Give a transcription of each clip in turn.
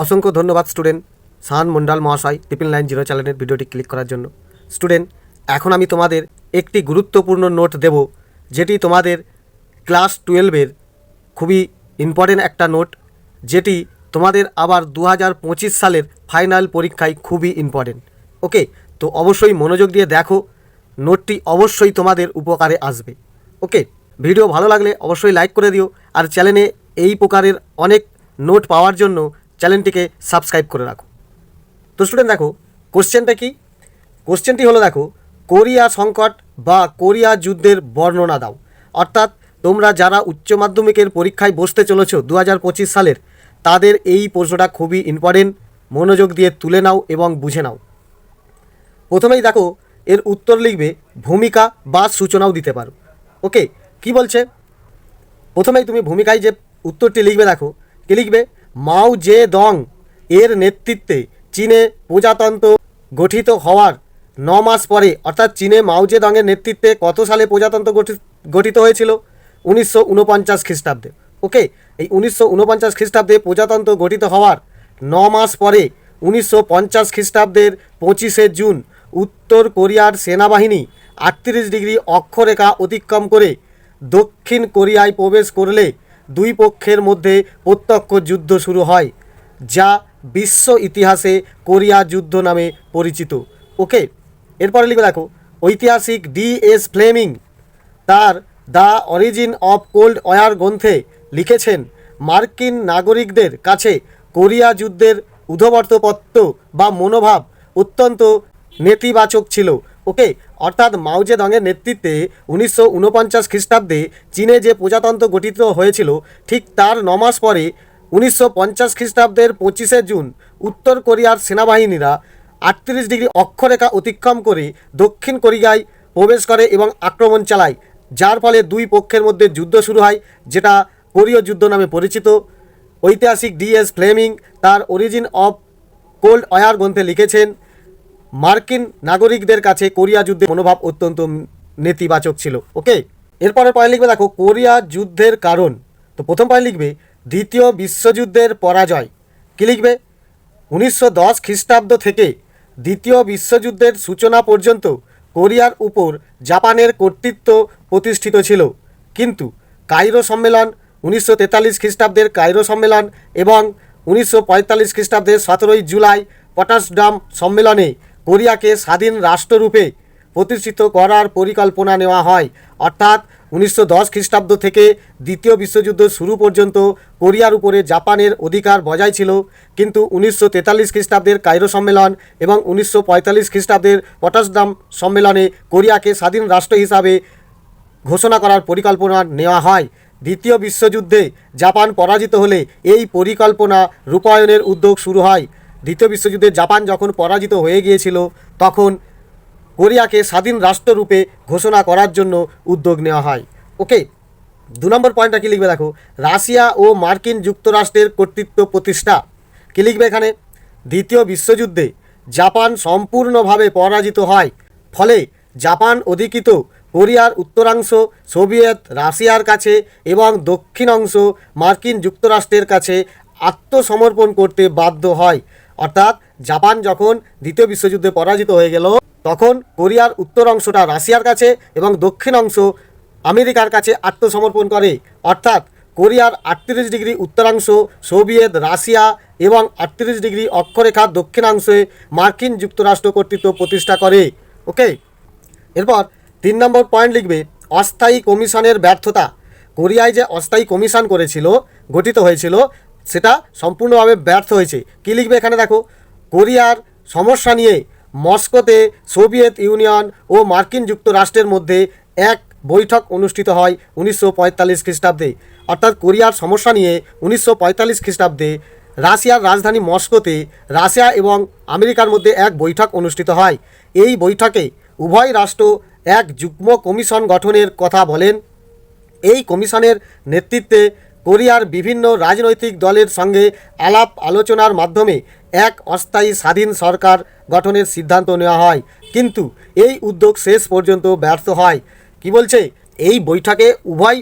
অসংখ্য ধন্যবাদ স্টুডেন্ট সাহান মন্ডল মহাশয় 990 চ্যানেলের ভিডিওটি ক্লিক করার জন্য। স্টুডেন্ট, এখন আমি তোমাদের একটি গুরুত্বপূর্ণ নোট দেব, যেটি তোমাদের ক্লাস 12-এর খুবই ইম্পর্টেন্ট একটা নোট, যেটি তোমাদের আবার 2025 সালের ফাইনাল পরীক্ষায় খুবই ইম্পর্টেন্ট। ওকে, তো অবশ্যই মনোযোগ দিয়ে দেখো, নোটটি অবশ্যই তোমাদের উপকারে আসবে। ওকে, ভিডিও ভালো লাগলে অবশ্যই লাইক করে দিও, আর চ্যানেলে এই প্রকারের অনেক নোট পাওয়ার জন্য চ্যানেলটিকে সাবস্ক্রাইব করে রাখো। তো স্টুডেন্ট দেখো, কোশ্চেনটা কি? কোশ্চেনটি হলো, দেখো, কোরিয়া সংকট বা কোরিয়া যুদ্ধের বর্ণনা দাও। অর্থাৎ তোমরা যারা উচ্চ মাধ্যমিকের পরীক্ষায় বসতে চলেছো 2025 সালের, তাদের এই প্রশ্নটা খুবই ইম্পর্টেন্ট। মনোযোগ দিয়ে তুলে নাও এবং বুঝে নাও। প্রথমেই দেখো, এর উত্তর লিখবে ভূমিকা বা সূচনাও দিতে পারো। ওকে, কি বলছে? প্রথমেই তুমি ভূমিকায় যে উত্তরটি লিখবে, দেখো কি লিখবে, মাও জে দং এর নেতৃত্বে চীনে প্রজাতন্ত্র গঠিত হওয়ার 9 মাস পরে, অর্থাৎ চীনে মাও জে দংয়ের নেতৃত্বে কত সালে প্রজাতন্ত্র গঠিত হয়েছিল? 1949 খ্রিস্টাব্দে। ওকে, এই 1949 খ্রিস্টাব্দে প্রজাতন্ত্র গঠিত হওয়ার 9 মাস পরে 1950 খ্রিস্টাব্দের 25শে জুন উত্তর কোরিয়ার সেনাবাহিনী 38 ডিগ্রি অক্ষরেখা অতিক্রম করে দক্ষিণ কোরিয়ায় প্রবেশ করলে দুই পক্ষের মধ্যে প্রত্যক্ষ যুদ্ধ শুরু হয়, যা বিশ্ব ইতিহাসে কোরিয়া যুদ্ধ নামে পরিচিত। ওকে, এরপরে লিখে দেখো, ঐতিহাসিক D.S. ফ্লেমিং তার the origin of cold war গ্রন্থে লিখেছেন, মার্কিন নাগরিকদের কাছে কোরিয়া যুদ্ধের উদ্ধবর্তপত্র বা মনোভাব অত্যন্ত নেতিবাচক ছিল। ওকে, অর্থাৎ মাও জে দংয়ের নেতৃত্বে 1949 খ্রিস্টাব্দে চীনে যে প্রজাতন্ত্র গঠিত হয়েছিল, ঠিক তার 9 মাস পরে 1950 খ্রিস্টাব্দের 25শে জুন উত্তর কোরিয়ার সেনাবাহিনীরা 38 ডিগ্রি অক্ষরেখা অতিক্রম করে দক্ষিণ কোরিয়ায় প্রবেশ করে এবং আক্রমণ চালায়, যার ফলে দুই পক্ষের মধ্যে যুদ্ধ শুরু হয়, যেটা কোরীয় যুদ্ধ নামে পরিচিত। ঐতিহাসিক D.S. ফ্লেমিং তার অরিজিন অফ কোল্ড ওয়ার গ্রন্থে লিখেছেন, মার্কিন নাগরিকদের কাছে কোরিয়া যুদ্ধের মনোভাব অত্যন্ত নেতিবাচক ছিল। ওকে, এরপরের পয়েন্ট লিখবে, দেখো, কোরিয়া যুদ্ধের কারণ। তো প্রথম পয়েন্ট লিখবে দ্বিতীয় বিশ্বযুদ্ধের পরাজয়। কী লিখবে? 1910 খ্রিস্টাব্দ থেকে দ্বিতীয় বিশ্বযুদ্ধের সূচনা পর্যন্ত কোরিয়ার উপর জাপানের কর্তৃত্ব প্রতিষ্ঠিত ছিল, কিন্তু কায়রো সম্মেলন, 1943 খ্রিস্টাব্দের কায়রো সম্মেলন এবং 1945 খ্রিস্টাব্দের 17ই জুলাই পটাসডাম সম্মেলনে কোরিয়াকে স্বাধীন রাষ্ট্ররূপে প্রতিষ্ঠিত করার পরিকল্পনা নেওয়া হয়। অর্থাৎ 1910 খ্রিস্টাব্দ থেকে দ্বিতীয় বিশ্বযুদ্ধ শুরু পর্যন্ত কোরিয়ার উপরে জাপানের অধিকার বজায় ছিল, কিন্তু 1943 খ্রিস্টাব্দের কায়রো সম্মেলন এবং 1945 খ্রিস্টাব্দের পটাসডাম সম্মেলনে কোরিয়াকে স্বাধীন রাষ্ট্র হিসাবে ঘোষণা করার পরিকল্পনা নেওয়া হয়। দ্বিতীয় বিশ্বযুদ্ধে জাপান পরাজিত হলে এই পরিকল্পনা রূপায়ণের উদ্যোগ শুরু হয়। দ্বিতীয় বিশ্বযুদ্ধে জাপান যখন পরাজিত হয়ে গিয়েছিল, তখন কোরিয়াকে স্বাধীন রাষ্ট্ররূপে ঘোষণা করার জন্য উদ্যোগ নেওয়া হয়। ওকে, 2 নম্বর পয়েন্টটা কী লিখবে? দেখো, রাশিয়া ও মার্কিন যুক্তরাষ্ট্রের কর্তৃত্ব প্রতিষ্ঠা। কী লিখবে এখানে? দ্বিতীয় বিশ্বযুদ্ধে জাপান সম্পূর্ণভাবে পরাজিত হয়, ফলে জাপান অধিকৃত কোরিয়ার উত্তরাংশ সোভিয়েত রাশিয়ার কাছে এবং দক্ষিণ অংশ মার্কিন যুক্তরাষ্ট্রের কাছে আত্মসমর্পণ করতে বাধ্য হয়। অর্থাৎ জাপান যখন দ্বিতীয় বিশ্বযুদ্ধে পরাজিত হয়ে গেল, তখন কোরিয়ার উত্তর অংশটা রাশিয়ার কাছে এবং দক্ষিণ অংশ আমেরিকার কাছে আত্মসমর্পণ করে। অর্থাৎ কোরিয়ার 38 ডিগ্রি উত্তরাংশ সোভিয়েত রাশিয়া এবং 38 ডিগ্রি অক্ষরেখা দক্ষিণাংশে মার্কিন যুক্তরাষ্ট্র কর্তৃত্ব প্রতিষ্ঠা করে। ওকে, এরপর 3 নম্বর পয়েন্ট লিখবে অস্থায়ী কমিশনের ব্যর্থতা। কোরিয়ায় যে অস্থায়ী কমিশন গঠিত হয়েছিল, সেটা সম্পূর্ণভাবে ব্যর্থ হয়েছে। কী লিখবে এখানে? দেখো, কোরিয়ার সমস্যা নিয়ে মস্কোতে সোভিয়েত ইউনিয়ন ও মার্কিন যুক্তরাষ্ট্রের মধ্যে এক বৈঠক অনুষ্ঠিত হয় 1945 খ্রিস্টাব্দে। অর্থাৎ কোরিয়ার সমস্যা নিয়ে 1945 খ্রিস্টাব্দে রাশিয়ার রাজধানী মস্কোতে রাশিয়া এবং আমেরিকার মধ্যে এক বৈঠক অনুষ্ঠিত হয়। এই বৈঠকে উভয় রাষ্ট্র এক যুগ্ম কমিশন গঠনের কথা বলেন। এই কমিশনের নেতৃত্বে কোরিয়ার বিভিন্ন রাজনৈতিক দলের সঙ্গে আলাপ আলোচনার মাধ্যমে এক অস্থায়ী স্বাধীন সরকার গঠনের সিদ্ধান্ত নেওয়া হয়, কিন্তু এই উদ্যোগ শেষ পর্যন্ত ব্যর্থ হয়। কি বলছে? এই বৈঠকে উভয়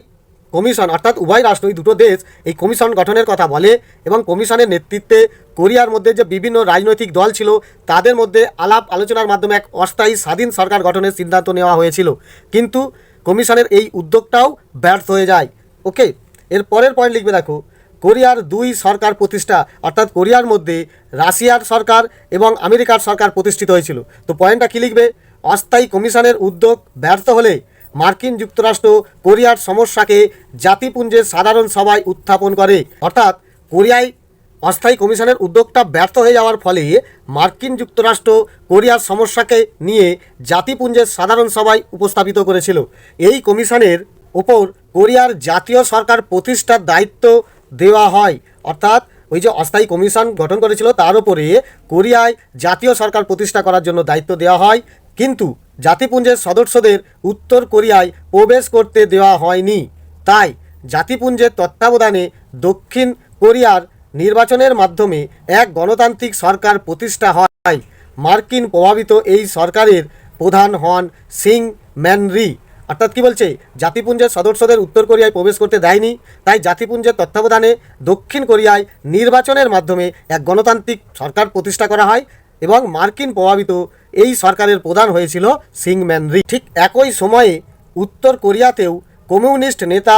কমিশন, অর্থাৎ উভয় রাষ্ট্র, দুটো দেশ এই কমিশন গঠনের কথা বলে এবং কমিশনের নেতৃত্বে কোরিয়ার মধ্যে যে বিভিন্ন রাজনৈতিক দল ছিল তাদের মধ্যে আলাপ আলোচনার মাধ্যমে এক অস্থায়ী স্বাধীন সরকার গঠনের সিদ্ধান্ত নেওয়া হয়েছিল, কিন্তু কমিশনের এই উদ্যোগটাও ব্যর্থ হয়ে যায়। ওকে, এর পরের পয়েন্ট লিখবে, দেখো কোরিয়ার দুই সরকার প্রতিষ্ঠা, অর্থাৎ কোরিয়ার মধ্যে রাশিয়ার সরকার এবং আমেরিকার সরকার প্রতিষ্ঠিত হয়েছিল। তো পয়েন্টটা কী লিখবে, অস্থায়ী কমিশনের উদ্যোগ ব্যর্থ হলে মার্কিন যুক্তরাষ্ট্র কোরিয়ার সমস্যাকে জাতিপুঞ্জের সাধারণ সভায় উত্থাপন করে। অর্থাৎ কোরিয়ায় অস্থায়ী কমিশনের উদ্যোগটা ব্যর্থ হয়ে যাওয়ার ফলে মার্কিন যুক্তরাষ্ট্র কোরিয়ার সমস্যাকে নিয়ে জাতিপুঞ্জের সাধারণ সভায় উপস্থাপিত করেছিল। এই কমিশনের ওপর কোরিয়ার জাতীয় সরকার প্রতিষ্ঠার দায়িত্ব দেওয়া হয়। অর্থাৎ ওই যে অস্থায়ী কমিশন গঠন করেছিল তার উপরে কোরিয়ায় জাতীয় সরকার প্রতিষ্ঠা করার জন্য দায়িত্ব দেওয়া হয়, কিন্তু জাতিপুঞ্জের সদস্যদের উত্তর কোরিয়ায় প্রবেশ করতে দেওয়া হয়নি। তাই জাতিপুঞ্জের তত্ত্বাবধানে দক্ষিণ কোরিয়ার নির্বাচনের মাধ্যমে এক গণতান্ত্রিক সরকার প্রতিষ্ঠা হয়। মার্কিন প্রভাবিত এই সরকারের প্রধান হন সিং ম্যানরি। অর্থাৎ কী বলছে, জাতিপুঞ্জের সদস্যদের উত্তর কোরিয়ায় প্রবেশ করতে দেয়নি, তাই জাতিপুঞ্জের তত্ত্বাবধানে দক্ষিণ কোরিয়ায় নির্বাচনের মাধ্যমে এক গণতান্ত্রিক সরকার প্রতিষ্ঠা করা হয় এবং মার্কিন প্রভাবিত এই সরকারের প্রধান হয়েছিল সিং ম্যানরি। ঠিক একই সময়ে উত্তর কোরিয়াতেও কমিউনিস্ট নেতা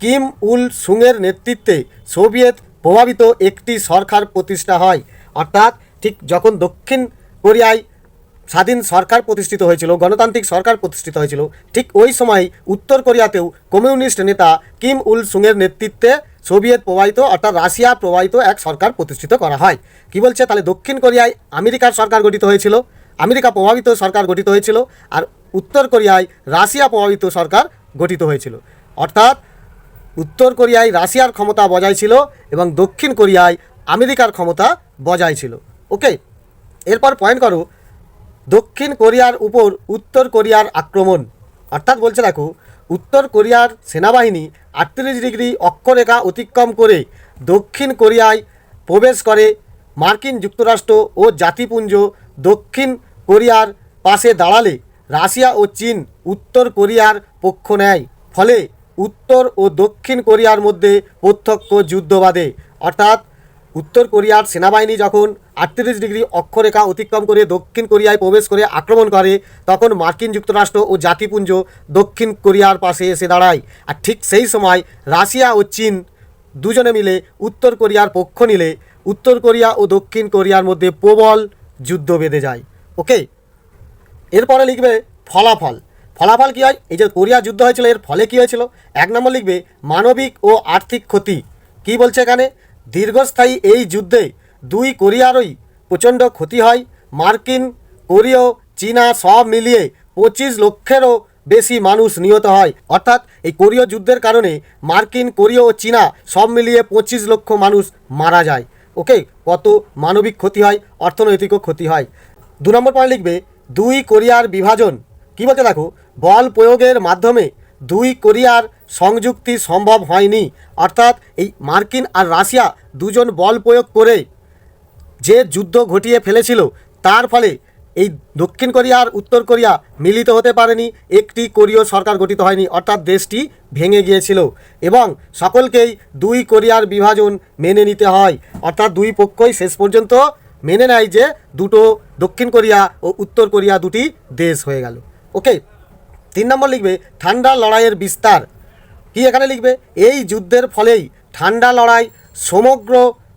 কিম উল সুংয়ের নেতৃত্বে সোভিয়েত প্রভাবিত একটি সরকার প্রতিষ্ঠা হয়। অর্থাৎ ঠিক যখন দক্ষিণ কোরিয়ায় স্বাধীন সরকার প্রতিষ্ঠিত হয়েছিল, গণতান্ত্রিক সরকার প্রতিষ্ঠিত হয়েছিল, ঠিক ওই সময় উত্তর কোরিয়াতেও কমিউনিস্ট নেতা কিম উল সুংয়ের নেতৃত্বে সোভিয়েত প্রভাবিত অর্থাৎ রাশিয়া প্রভাবিত এক সরকার প্রতিষ্ঠিত করা হয়। কি বলছে, তাহলে দক্ষিণ কোরিয়ায় আমেরিকার সরকার গঠিত হয়েছিল, আমেরিকা প্রভাবিত সরকার গঠিত হয়েছিল, আর উত্তর কোরিয়ায় রাশিয়া প্রভাবিত সরকার গঠিত হয়েছিল। অর্থাৎ উত্তর কোরিয়ায় রাশিয়ার ক্ষমতা বজায় ছিল এবং দক্ষিণ কোরিয়ায় আমেরিকার ক্ষমতা বজায় ছিল। ওকে, এরপর পয়েন্ট করো, দক্ষিণ কোরিয়ার উপর উত্তর কোরিয়ার আক্রমণ। অর্থাৎ বলছে, দেখো উত্তর কোরিয়ার সেনাবাহিনী 38 ডিগ্রি অক্ষরেখা অতিক্রম করে দক্ষিণ কোরিয়ায় প্রবেশ করে। মার্কিন যুক্তরাষ্ট্র ও জাতিপুঞ্জ দক্ষিণ কোরিয়ার পাশে দাঁড়ালে রাশিয়া ও চীন উত্তর কোরিয়ার পক্ষ নেয়, ফলে উত্তর ও দক্ষিণ কোরিয়ার মধ্যে প্রত্যক্ষ যুদ্ধ বাধে। অর্থাৎ উত্তর কোরিয়ার সেনাবাহিনী যখন 38 ডিগ্রি অক্ষরেখা অতিক্রম করে দক্ষিণ কোরিয়ায় প্রবেশ করে আক্রমণ করে, তখন মার্কিন যুক্তরাষ্ট্র ও জাতিপুঞ্জ দক্ষিণ কোরিয়ার পাশে এসে দাঁড়ায়। আর ঠিক সেই সময় রাশিয়া ও চীন দুজনে মিলে উত্তর কোরিয়ার পক্ষ নিলে উত্তর কোরিয়া ও দক্ষিণ কোরিয়ার মধ্যে প্রবল যুদ্ধ বেঁধে যায়। ওকে, এরপরে লিখবে ফলাফল। ফলাফল কী হয়, এই যে কোরিয়া যুদ্ধ হয়েছিল এর ফলে কী হয়েছিল, 1 নম্বর লিখবে মানবিক ও আর্থিক ক্ষতি। কি বলছে এখানে, দীর্ঘস্থায়ী এই যুদ্ধে দুই কোরিয়ারই প্রচণ্ড ক্ষতি হয়। মার্কিন, কোরীয়, চীনা সব মিলিয়ে 25 লক্ষেরও বেশি মানুষ নিহত হয়। অর্থাৎ এই কোরীয় যুদ্ধের কারণে মার্কিন, কোরীয় ও চীনা সব মিলিয়ে 25 লক্ষ মানুষ মারা যায়। ওকে, কত মানবিক ক্ষতি হয়, অর্থনৈতিকও ক্ষতি হয়। 2 নম্বর পয়েন্ট লিখবে দুই কোরিয়ার বিভাজন। কী বলতে, দেখো বল প্রয়োগের মাধ্যমে দুই কোরিয়ার সংযুক্তি সম্ভব হয়নি। অর্থাৎ এই মার্কিন আর রাশিয়া দুজন বল প্রয়োগ করে যে যুদ্ধ ঘটিয়ে ফেলেছিল, তার ফলে এই দক্ষিণ কোরিয়া আর উত্তর কোরিয়া মিলিত হতে পারেনি, একটি কোরীয় সরকার গঠিত হয়নি, অর্থাৎ দেশটি ভেঙে গিয়েছিল এবং সকলকেই দুই কোরিয়ার বিভাজন মেনে নিতে হয়। অর্থাৎ দুই পক্ষই শেষ পর্যন্ত মেনে নেয় যে দুটো দক্ষিণ কোরিয়া ও উত্তর কোরিয়া দুটি দেশ হয়ে গেল। ওকে, 3 নম্বর লিখবে ঠান্ডা লড়াইয়ের বিস্তার। কি এখানে লিখবে, এই যুদ্ধের ফলেই ঠান্ডা লড়াই সমগ্র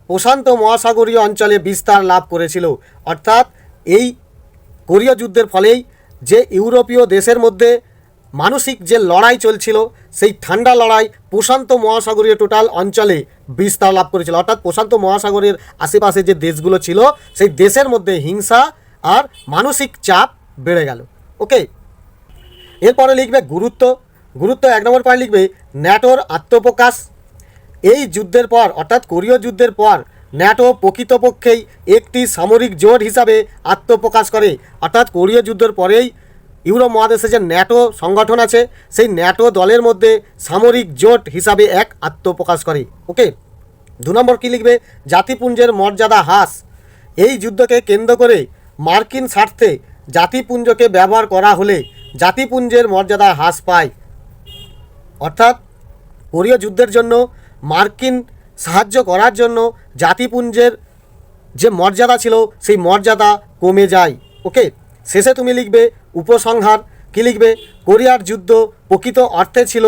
প্রশান্ত মহাসাগরীয় অঞ্চলে বিস্তার লাভ করেছিল। অর্থাৎ এই কোরীয় যুদ্ধের ফলেই যে ইউরোপীয় দেশের মধ্যে মানসিক যে লড়াই চলছিল, সেই ঠান্ডা লড়াই প্রশান্ত মহাসাগরীয় টোটাল অঞ্চলে বিস্তার লাভ করেছিল। অর্থাৎ প্রশান্ত মহাসাগরের আশেপাশে যে দেশগুলো ছিল, সেই দেশের মধ্যে হিংসা আর মানসিক চাপ বেড়ে গেল। ওকে, এরপরে লিখবে গুরুত্ব। 1 নম্বর পয়েন্ট লিখবে ন্যাটোর আত্মপ্রকাশ। এই যুদ্ধের পর অর্থাৎ কোরীয় যুদ্ধের পর ন্যাটো প্রকৃতপক্ষেই একটি সামরিক জোট হিসাবে আত্মপ্রকাশ করে। অর্থাৎ কোরীয় যুদ্ধের পরেই ইউরোপ মহাদেশে যে ন্যাটো সংগঠন আছে, সেই ন্যাটো দলের মধ্যে সামরিক জোট হিসাবে এক আত্মপ্রকাশ করে। ওকে, 2 নম্বর কী লিখবে জাতিপুঞ্জের মর্যাদা হ্রাস। এই যুদ্ধকে কেন্দ্র করে মার্কিন স্বার্থে জাতিপুঞ্জকে ব্যবহার করা হলে জাতিপুঞ্জের মর্যাদা হ্রাস পায়। অর্থাৎ কোরীয় যুদ্ধের জন্য মার্কিন সাহায্য করার জন্য জাতিপুঞ্জের যে মর্যাদা ছিল সেই মর্যাদা কমে যায়। ওকে, শেষে তুমি লিখবে উপসংহার। কী লিখবে? কোরিয়ার যুদ্ধ প্রকৃত অর্থে ছিল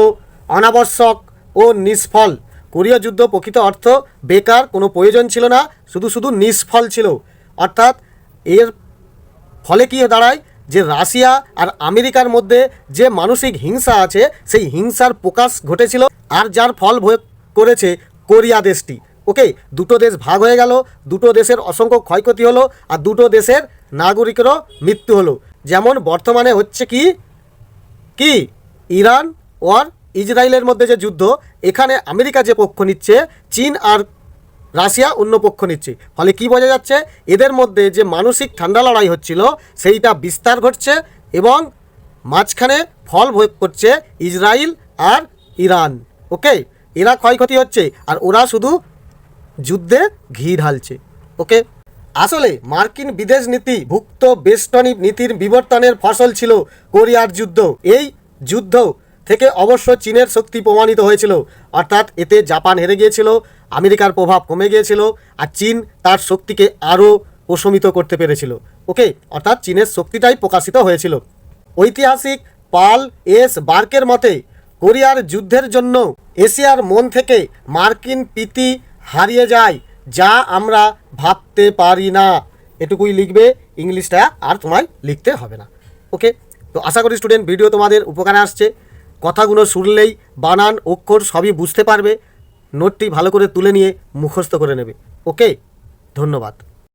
অনাবশ্যক ও নিষ্ফল। কোরিয়া যুদ্ধ প্রকৃত অর্থ বেকার, কোনো প্রয়োজন ছিল না, শুধু শুধু নিষ্ফল ছিল। অর্থাৎ এর ফলে কী দাঁড়ায় যে রাশিয়া আর আমেরিকার মধ্যে যে মানসিক হিংসা আছে সেই হিংসার প্রকাশ ঘটেছিল, আর যার ফল ভোগ করেছে কোরিয়া দেশটি। ওকে, দুটো দেশ ভাগ হয়ে গেল, দুটো দেশের অসংখ্য ক্ষয়ক্ষতি হলো, আর দুটো দেশের নাগরিকেরও মৃত্যু হলো। যেমন বর্তমানে হচ্ছে কি ইরান আর ইসরায়েলের মধ্যে যে যুদ্ধ, এখানে আমেরিকা যে পক্ষ নিচ্ছে, চীন আর রাশিয়া অন্য পক্ষ নিচ্ছে। ফলে কি বোঝা যাচ্ছে, এদের মধ্যে যে মানসিক ঠান্ডা লড়াই হচ্ছিল সেইটা বিস্তার ঘটছে এবং মাঝখানে ফল ভোগ করছে ইসরায়েল আর ইরান। ওকে, এরা ক্ষয়ক্ষতি হচ্ছে আর ওরা শুধু যুদ্ধে ঘি ঢালছে। ওকে, আসলে মার্কিন বিদেশ নীতি ভুক্ত বেষ্টনী নীতির বিবর্তনের ফসল ছিল কোরিয়ার যুদ্ধ। এই যুদ্ধ থেকে অবশ্য চীনের শক্তি প্রমাণিত হয়েছিল, অর্থাৎ এতে জাপান হেরে গিয়েছিল, আমেরিকার প্রভাব কমে গিয়েছিল, আর চীন তার শক্তিকে আরও প্রশমিত করতে পেরেছিল। ওকে, অর্থাৎ চীনের শক্তিটাই প্রকাশিত হয়েছিল। ঐতিহাসিক পাল এস বার্কের মতে কোরিয়ার যুদ্ধের জন্য এশিয়ার মন থেকে মার্কিন প্রীতি হারিয়ে যায়, যা আমরা ভাবতে পারি না। এটুকুই লিখবে, ইংলিশটা আর তোমায় লিখতে হবে না। ওকে, তো আশা করি স্টুডেন্ট ভিডিও তোমাদের উপকারে আসছে। কথাগুলো শুনলেই বানান অক্ষর সবই বুঝতে পারবে। নোটটি ভালো করে তুলে নিয়ে মুখস্থ করে নেবে। ওকে, ধন্যবাদ।